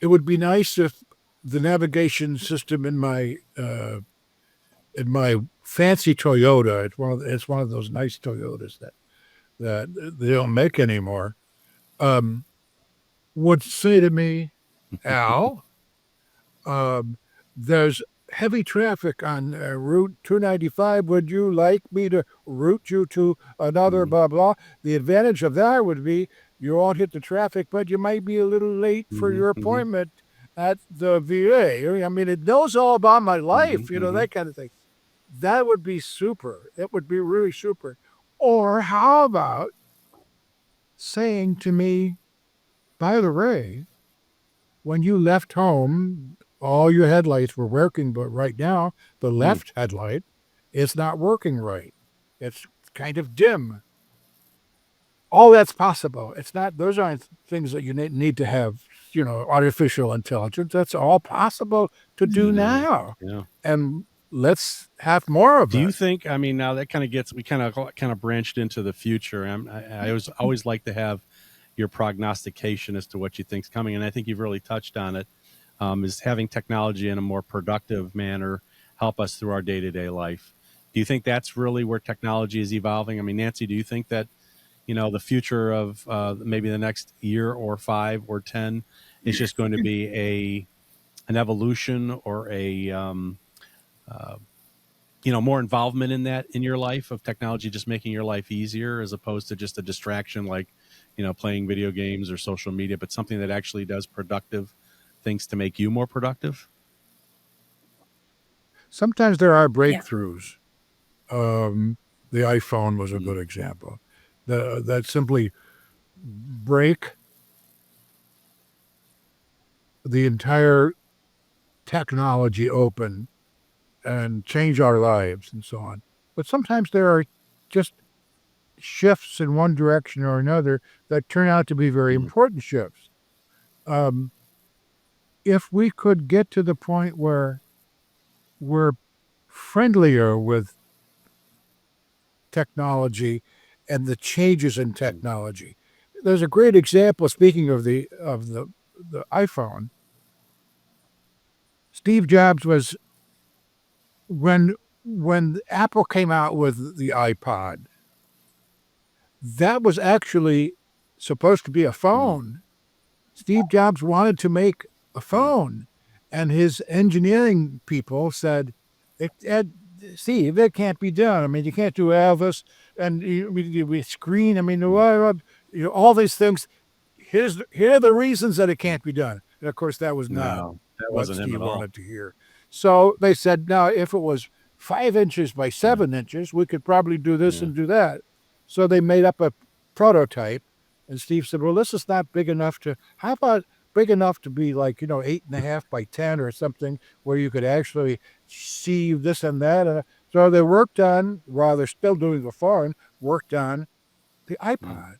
it would be nice if the navigation system in my fancy Toyota. It's one of those nice Toyotas that they don't make anymore. Um, would say to me, Al, um, there's heavy traffic on Route 295. Would you like me to route you to another Mm-hmm. blah, blah? The advantage of that would be you won't hit the traffic, but you might be a little late for Mm-hmm. your Mm-hmm. appointment at the VA. I mean, it knows all about my life, Mm-hmm. that kind of thing. That would be super. It would be really super. Or how about saying to me, by the way, when you left home, all your headlights were working, but right now the Mm-hmm. left headlight is not working right. It's kind of dim. All that's possible. It's not, those aren't things that you need to have, artificial intelligence. That's all possible to do Yeah. now. Yeah. And let's have more of Do you it. think? I mean, now that kind of gets we kind of branched into the future. I always like to have your prognostication as to what you think's coming, and I think you've really touched on it. Is having technology in a more productive manner help us through our day to day life? Do you think that's really where technology is evolving? I mean, Nancy, do you think that the future of maybe the next year or 5 or 10 is just going to be an evolution or a uh, more involvement in that in your life of technology just making your life easier as opposed to just a distraction like playing video games or social media, but something that actually does productive things to make you more productive? Sometimes there are Yeah. breakthroughs. The iPhone was a Mm, good example. That simply break the entire technology open and change our lives and so on. But sometimes there are just shifts in one direction or another that turn out to be very mm, important shifts. Um, if we could get to the point where we're friendlier with technology and the changes in mm, technology, there's a great example. Speaking of the iPhone, Steve Jobs was when Apple came out with the iPod. That was actually supposed to be a mm, phone. Steve Jobs wanted to make a mm, phone, and his engineering people said, Steve, it can't be done. I mean, you can't do Elvis and we screen. I mean, mm. all these things. Here are the reasons that it can't be done. And of course, that was not No, that what wasn't him Steve at all. wanted to hear. So they said, now, if it was 5 inches by Yeah, 7 inches, we could probably do this yeah. and do that. So they made up a prototype. And Steve said, well, this is not big enough how about big enough to be like, 8.5 by 10 or something where you could actually see this and that. So they worked on, while they're still doing the phone, worked on the Mm, iPod.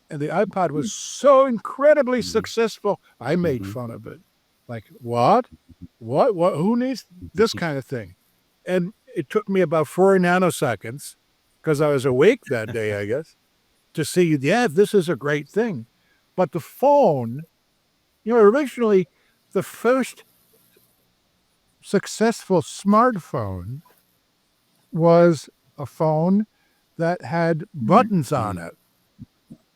And the iPod was so incredibly mhm, successful, I made mhm, fun of it. Like, what? What? Who needs this mhm. kind of thing? And it took me about 4 nanoseconds, because I was awake that day, I guess, to see, yeah, this is a great thing. But the phone, originally, the first successful smartphone was a phone that had Mhm. buttons on Mm, it.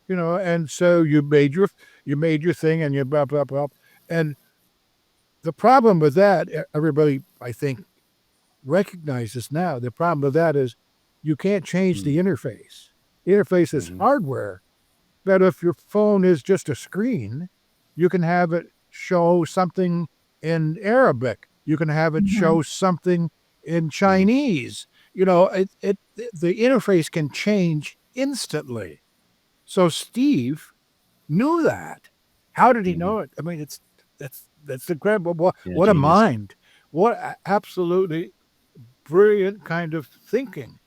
And so you made your thing and you blah blah blah. And the problem with that, everybody I think recognizes now. The problem with that is you can't change mm, the interface. The interface is mhm, hardware. But if your phone is just a screen, you can have it show something in Arabic. You can have it Mhm. show something in mm, Chinese. The interface can change instantly. So Steve knew that. How did he mhm. know it? I mean, that's incredible. What, Yeah, what a genius. mind! What absolutely brilliant kind of thinking.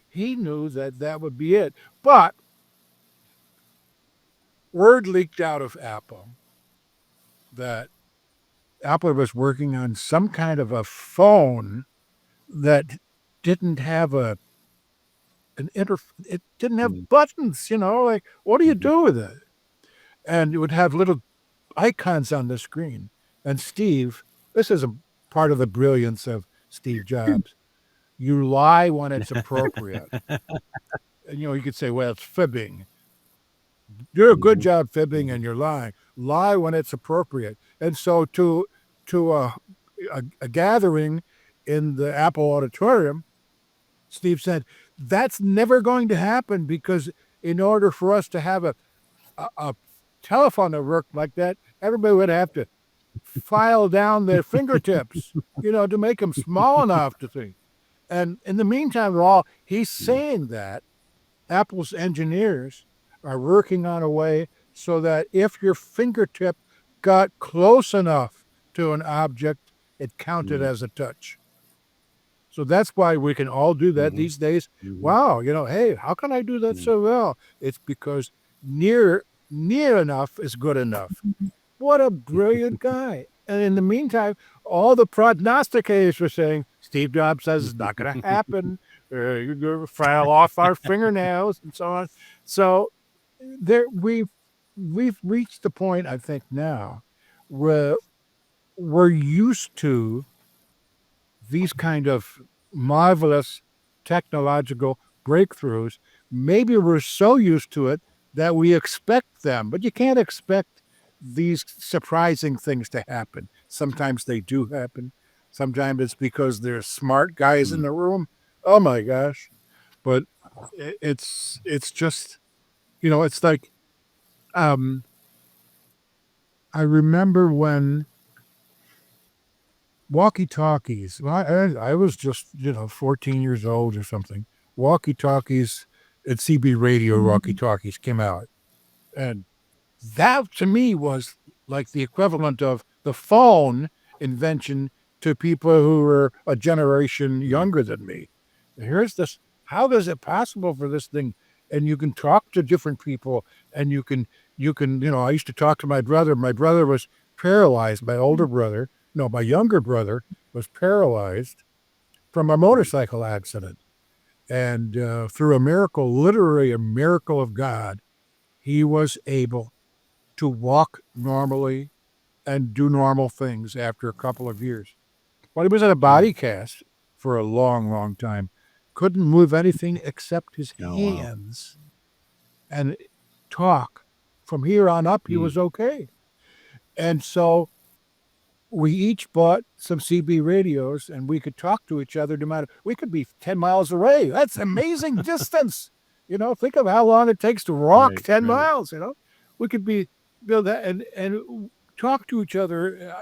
He knew that that would be it. But word leaked out of Apple that Apple was working on some kind of a phone that didn't have it didn't have Mm, buttons. Like, what do you mhm. do with it? And it would have little icons on the screen. And Steve, this is a part of the brilliance of Steve Jobs. You lie when it's appropriate. And, you could say, well, it's fibbing. You're a good Mhm, job fibbing mhm, and you're lying. Lie when it's appropriate. And so to a gathering, in the Apple auditorium, Steve said, that's never going to happen because in order for us to have a telephone that worked like that, everybody would have to file down their fingertips, to make them small enough to think. And in the meantime, while he's saying that, Apple's engineers are working on a way so that if your fingertip got close enough to an object, it counted as a touch. So that's why we can all do that these days. Wow, hey, how can I do that so well? It's because near enough is good enough. What a brilliant guy. And in the meantime, all the prognosticators were saying, Steve Jobs says it's not going to happen. You're going to file off our fingernails and so on. So we've reached the point, I think, now where we're used to these kind of marvelous technological breakthroughs. Maybe we're so used to it that we expect them, but you can't expect these surprising things to happen. Sometimes they do happen. Sometimes it's because there's smart guys in the room. Oh my gosh. But it's just, it's like, I remember when walkie-talkies. Well, I was just, 14 years old or something. Walkie-talkies at CB radio walkie-talkies came out. And that to me was like the equivalent of the phone invention to people who were a generation younger than me. And here's this, how is it possible for this thing? And you can talk to different people and you can, I used to talk to my brother. My brother was paralyzed, my older brother. No, my younger brother was paralyzed from a motorcycle accident. And through a miracle, literally a miracle of God, he was able to walk normally and do normal things after a couple of years. But he was in a body cast for a long, long time. Couldn't move anything except his hands and talk. From here on up, he was okay. And so we each bought some CB radios and we could talk to each other no matter, we could be 10 miles away. That's amazing distance. Think of how long it takes to walk 10 miles, we could build that and talk to each other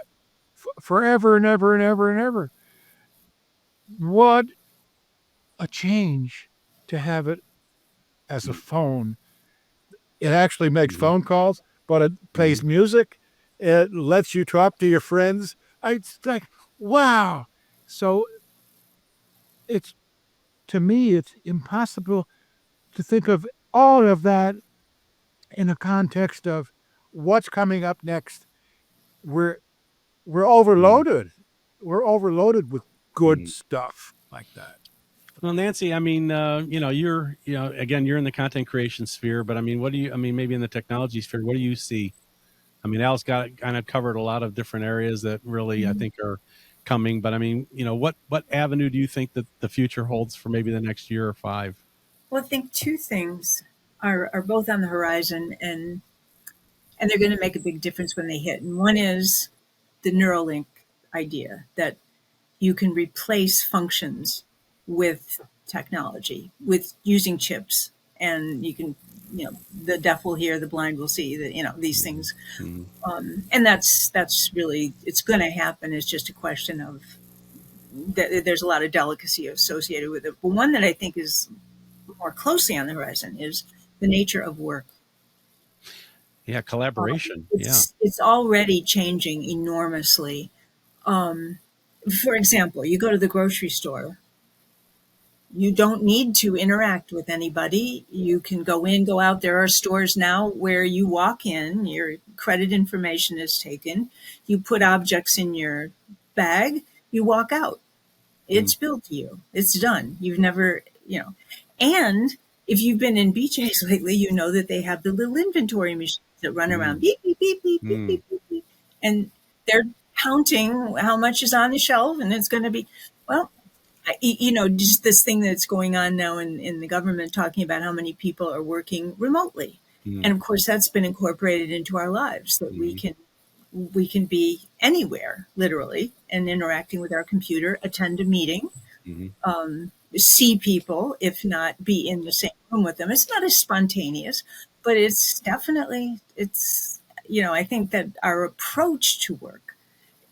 forever and ever and ever and ever. What a change to have it as a phone. It actually makes phone calls, but it plays music. It lets you talk to your friends. It's like, wow. So to me, it's impossible to think of all of that in a context of what's coming up next. We're overloaded. We're overloaded with good stuff like that. Well, Nancy, I mean, you're, again, you're in the content creation sphere, but I mean, maybe in the technology sphere, what do you see? I mean, Al's got kind of covered a lot of different areas that really, I think, are coming. But I mean, what avenue do you think that the future holds for maybe the next year or 5? Well, I think two things are both on the horizon, and they're going to make a big difference when they hit. And one is the Neuralink idea that you can replace functions with technology, with using chips, and you can, the deaf will hear, the blind will see, these things. And that's really, it's going to happen. It's just a question of there's a lot of delicacy associated with it. But one that I think is more closely on the horizon is the nature of work. Yeah, collaboration. It's already changing enormously. For example, you go to the grocery store. You don't need to interact with anybody. You can go in, go out. There are stores now where you walk in, your credit information is taken, you put objects in your bag, you walk out. It's billed to you. It's done. You've never, and if you've been in BJ's lately, you know that they have the little inventory machines that run around, beep, beep, beep, beep, beep, beep, beep, beep. And they're counting how much is on the shelf, and it's going to be, well, just this thing that's going on now in the government talking about how many people are working remotely. And of course, that's been incorporated into our lives, that we can we can be anywhere, literally, and interacting with our computer, attend a meeting, see people, if not be in the same room with them. It's not as spontaneous, but it's definitely, I think that our approach to work,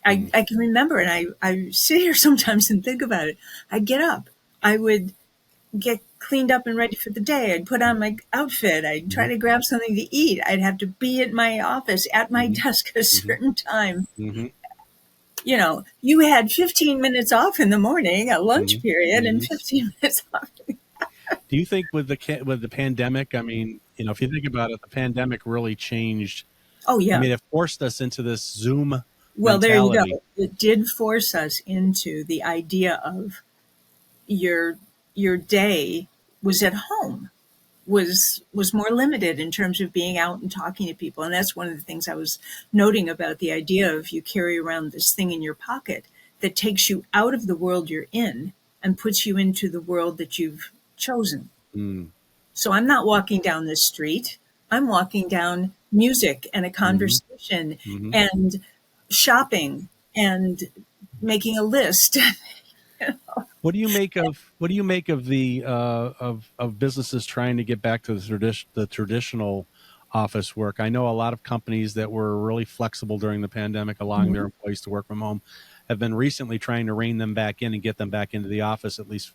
I can remember, and I sit here sometimes and think about it. I'd get up, I would get cleaned up and ready for the day. I'd put on my outfit. I'd try to grab something to eat. I'd have to be at my office at my desk at a certain time. You had 15 minutes off in the morning, a lunch period, and 15 minutes off. Do you think with the pandemic, I mean, if you think about it, the pandemic really changed. Oh, yeah. I mean, it forced us into this Zoom Well, there you mentality. go. It did force us into the idea of your day was at home, was more limited in terms of being out and talking to people. And that's one of the things I was noting about the idea of you carry around this thing in your pocket that takes you out of the world you're in and puts you into the world that you've chosen. So I'm not walking down this street. I'm walking down music and a conversation and shopping and making a list. What do you make of the of businesses trying to get back to the traditional office work? I know a lot of companies that were really flexible during the pandemic, allowing their employees to work from home, have been recently trying to rein them back in and get them back into the office at least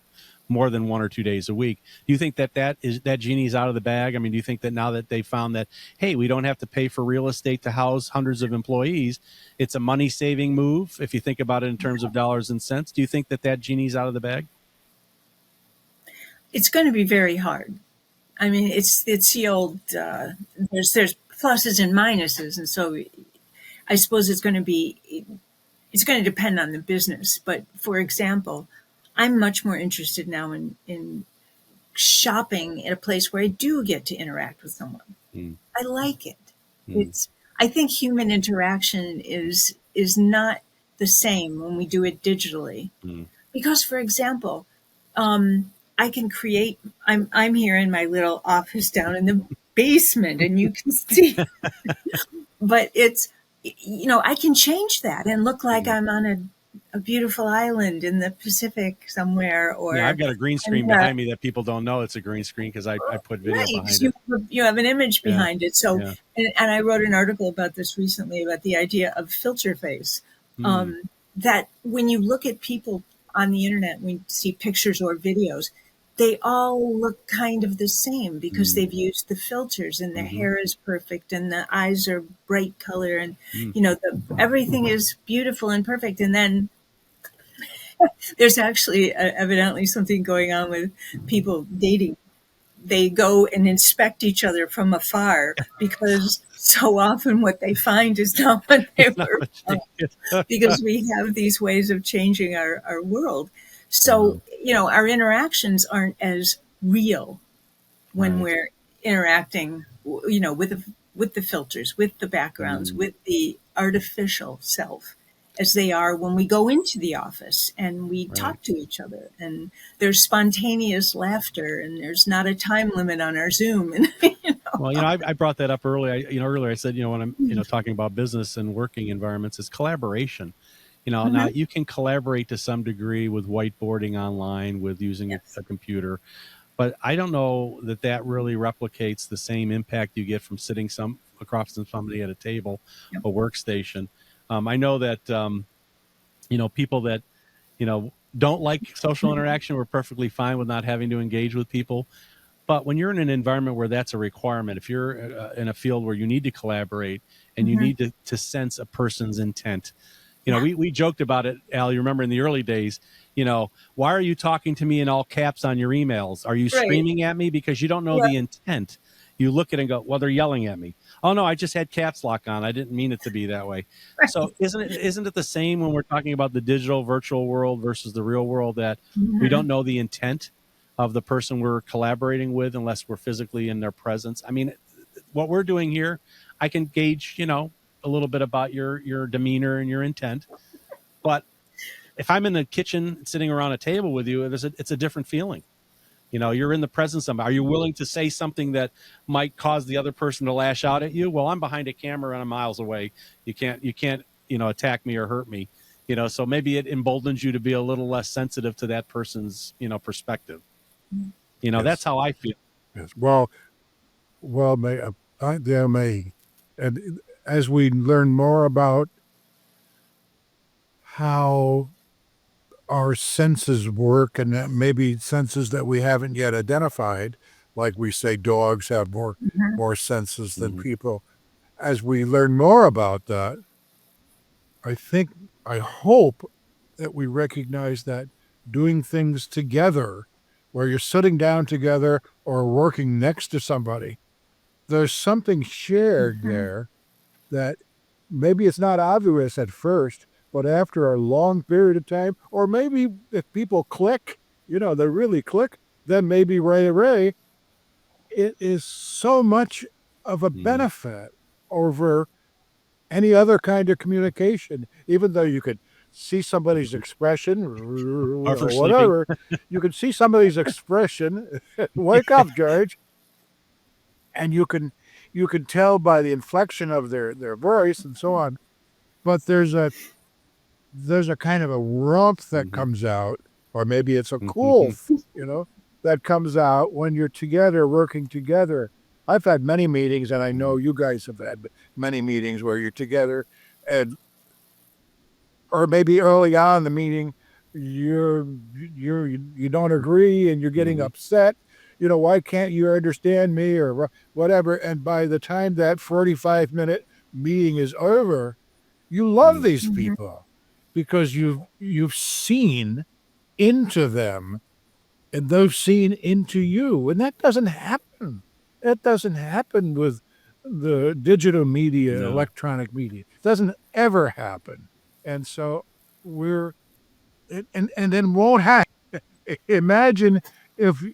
more than 1 or 2 days a week. Do you think that genie's out of the bag? I mean, do you think that now that they found that, hey, we don't have to pay for real estate to house hundreds of employees, it's a money saving move if you think about it in terms of dollars and cents? Do you think that genie's out of the bag? It's going to be very hard. I mean, it's the old, there's pluses and minuses. And so I suppose it's going to depend on the business. But for example, I'm much more interested now in shopping at a place where I do get to interact with someone. I like it. I think human interaction is not the same when we do it digitally. Because, for example, I can create. I'm here in my little office down in the basement, and you can see. But it's, I can change that and look like I'm on a beautiful island in the Pacific somewhere. Or yeah, I've got a green screen behind me that people don't know it's a green screen because I put video behind it. You have an image behind it. So, and I wrote an article about this recently about the idea of filter face. That when you look at people on the internet, when you see pictures or videos, they all look kind of the same because they've used the filters, and their hair is perfect and the eyes are bright color, and everything is beautiful and perfect. And then there's actually evidently something going on with people dating. They go and inspect each other from afar because so often what they find is not what they were because we have these ways of changing our world. So, our interactions aren't as real when we're interacting, with the filters, with the backgrounds, with the artificial self, as they are when we go into the office and we talk to each other, and there's spontaneous laughter, and there's not a time limit on our Zoom. And Well, I brought that up earlier. Earlier I said, when I'm talking about business and working environments, it's collaboration. Now you can collaborate to some degree with whiteboarding online, with using a computer, but I don't know that really replicates the same impact you get from sitting across from somebody at a table, a workstation. I know that, people that, don't like social interaction were perfectly fine with not having to engage with people. But when you're in an environment where that's a requirement, if you're in a field where you need to collaborate and you need to sense a person's intent, we joked about it, Al. You remember in the early days, why are you talking to me in all caps on your emails? Are you screaming at me? Because you don't know the intent. You look at it and go, well, they're yelling at me. Oh, no, I just had caps lock on. I didn't mean it to be that way. So isn't it the same when we're talking about the digital virtual world versus the real world, that we don't know the intent of the person we're collaborating with unless we're physically in their presence? I mean, what we're doing here, I can gauge, a little bit about your demeanor and your intent. But if I'm in the kitchen sitting around a table with you, it's a different feeling. You're in the presence of them. Are you willing to say something that might cause the other person to lash out at you? Well, I'm behind a camera and I'm miles away. You can't, attack me or hurt me. So maybe it emboldens you to be a little less sensitive to that person's, perspective. Yes. That's how I feel. Yes. Well, may, and as we learn more about how our senses work, and that maybe senses that we haven't yet identified, like we say dogs have more senses than people. As we learn more about that, I hope that we recognize that doing things together, where you're sitting down together or working next to somebody, there's something shared there that maybe it's not obvious at first, but after a long period of time, or maybe if people click, they really click, then maybe right away, it is so much of a benefit over any other kind of communication, even though you could see somebody's expression or whatever, you can see somebody's expression, wake up, George, and you can tell by the inflection of their voice and so on. But there's a kind of a warmth that comes out, or maybe it's a cool, that comes out when you're together, working together. I've had many meetings, and I know you guys have had many meetings where you're together, or maybe early on in the meeting, you don't agree and you're getting upset. Why can't you understand me or whatever? And by the time that 45-minute meeting is over, you love these people because you've seen into them and they've seen into you. And that doesn't happen. That doesn't happen with the digital media, electronic media. It doesn't ever happen. And so and then won't happen. Imagine if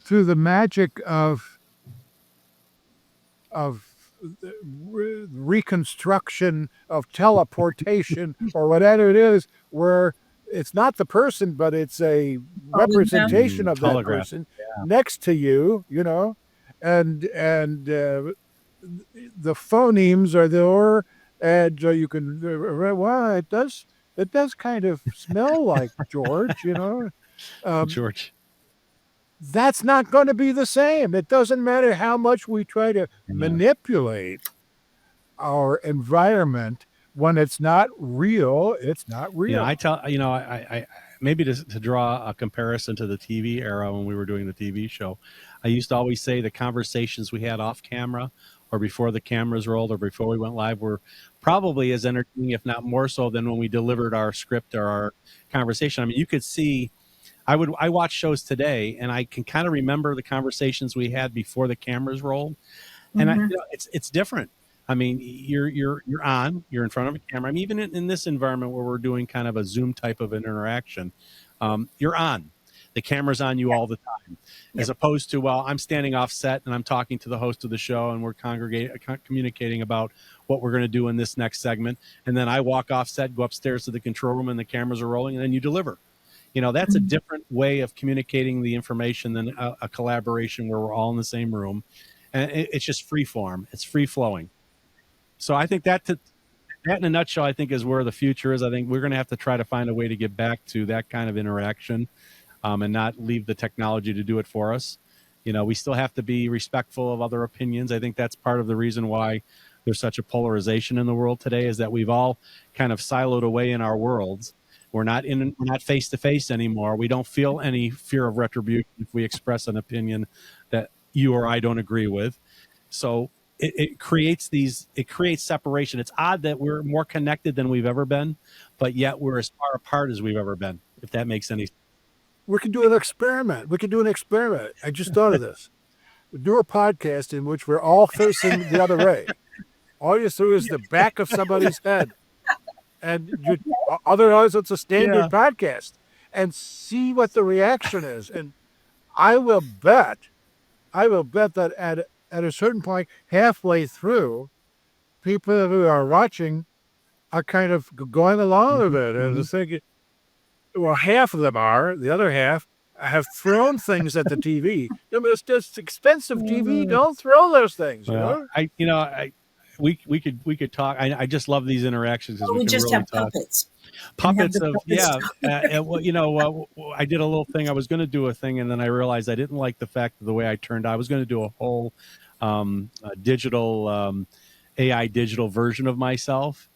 through the magic of reconstruction, of teleportation, or whatever it is, where it's not the person, but it's a representation of that person next to you, and the phonemes are there, and you can, well, it does kind of smell like George, George. That's not going to be the same. It doesn't matter how much we try to manipulate our environment. When it's not real, it's not real. I maybe to draw a comparison to the TV era when we were doing the TV show, I used to always say the conversations we had off camera or before the cameras rolled or before we went live were probably as entertaining, if not more so, than when we delivered our script or our conversation. I mean, you could see, I watch shows today and I can kind of remember the conversations we had before the cameras rolled. And it's different. I mean, you're in front of a camera. I mean, even in this environment where we're doing kind of a Zoom type of an interaction, you're on. The camera's on you all the time, as opposed to, well, I'm standing off set and I'm talking to the host of the show and we're communicating about what we're going to do in this next segment. And then I walk off set, go upstairs to the control room and the cameras are rolling and then you deliver. That's a different way of communicating the information than a collaboration where we're all in the same room. And it's just free form. It's free flowing. So I think that in a nutshell, I think is where the future is. I think we're going to have to try to find a way to get back to that kind of interaction and not leave the technology to do it for us. We still have to be respectful of other opinions. I think that's part of the reason why there's such a polarization in the world today is that we've all kind of siloed away in our worlds. We're not face to face anymore. We don't feel any fear of retribution if we express an opinion that you or I don't agree with. So it creates separation. It's odd that we're more connected than we've ever been, but yet we're as far apart as we've ever been, if that makes any sense. We can do an experiment. I just thought of this. We do a podcast in which we're all facing the other way. All you do is the back of somebody's head. And otherwise, it's a standard podcast. And see what the reaction is. And I will bet that at a certain point, halfway through, people who are watching are kind of going along with it and thinking, well, half of them are. The other half have thrown things at the TV. The most expensive TV. Don't throw those things. We could talk. I just love these interactions because we we can just really have talk. puppets. Puppets of I did a little thing. I was going to do a thing, and then I realized I didn't like the fact of the way I turned out. I was going to do a whole digital AI digital version of myself,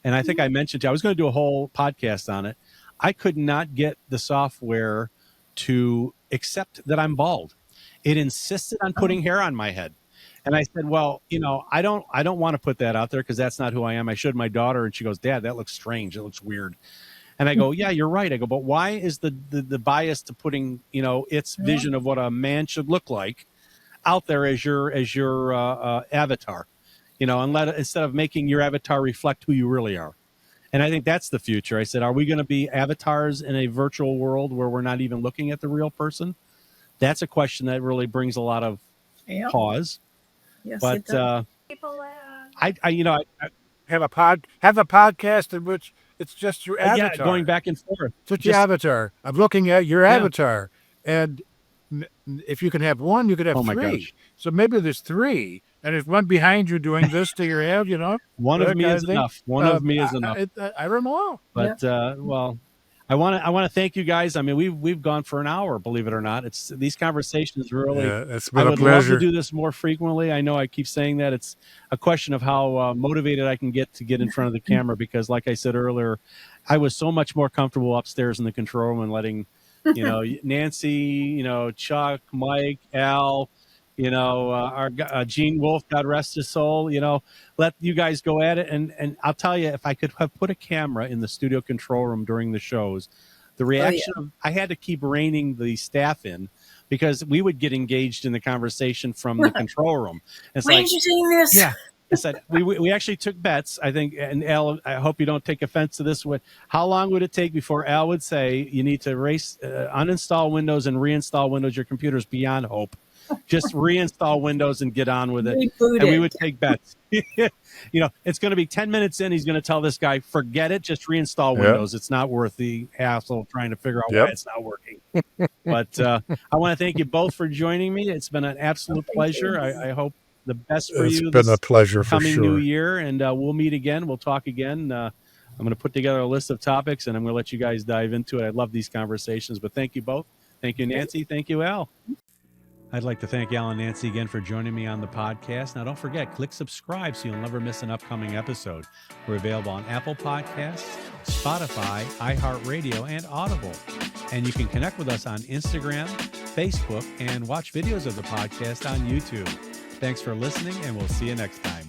and I think I mentioned to you, I was going to do a whole podcast on it. I could not get the software to accept that I'm bald. It insisted on putting hair on my head. And I said, well, I don't want to put that out there because that's not who I am. I showed my daughter and she goes, Dad, that looks strange. It looks weird. And I go, yeah, you're right. I go, but why is the bias to putting, its vision of what a man should look like out there as your avatar, and instead of making your avatar reflect who you really are. And I think that's the future. I said, are we going to be avatars in a virtual world where we're not even looking at the real person? That's a question that really brings a lot of pause. Yes, but I have a podcast in which it's just your avatar. Yeah, going back and forth. It's just your avatar. I'm looking at your avatar, and if you can have one, you could have three. My gosh. So maybe there's three, and if one behind you doing this to your head, one of me is enough. One of me is enough. I don't know. But well, I want to thank you guys. I mean, we've gone for an hour, believe it or not. It's these conversations really. Yeah, it's been I a would pleasure. love to do this more frequently. I know I keep saying that. It's a question of how motivated I can get in front of the camera because, like I said earlier, I was so much more comfortable upstairs in the control room and letting, Nancy, Chuck, Mike, Al, our Gene Wolfe, God rest his soul, let you guys go at it. And I'll tell you, if I could have put a camera in the studio control room during the shows, the reaction I had to keep reining the staff in because we would get engaged in the conversation from the control room. It's why aren't you doing this? Yeah. I said, we actually took bets, I think, and Al, I hope you don't take offense to this. How long would it take before Al would say you need to uninstall Windows and reinstall Windows? Your computer's beyond hope. Just reinstall Windows and get on with it. Reboot and we would take bets. It's going to be 10 minutes in. He's going to tell this guy, forget it. Just reinstall Windows. It's not worth the hassle of trying to figure out why it's not working. But I want to thank you both for joining me. It's been an absolute pleasure. I hope the best for you. It's been a pleasure for coming sure. new year. And we'll meet again. We'll talk again. I'm going to put together a list of topics and I'm going to let you guys dive into it. I love these conversations. But thank you both. Thank you, Nancy. Thank you, Al. I'd like to thank Al and Nancy again for joining me on the podcast. Now, don't forget, click subscribe so you'll never miss an upcoming episode. We're available on Apple Podcasts, Spotify, iHeartRadio, and Audible. And you can connect with us on Instagram, Facebook, and watch videos of the podcast on YouTube. Thanks for listening, and we'll see you next time.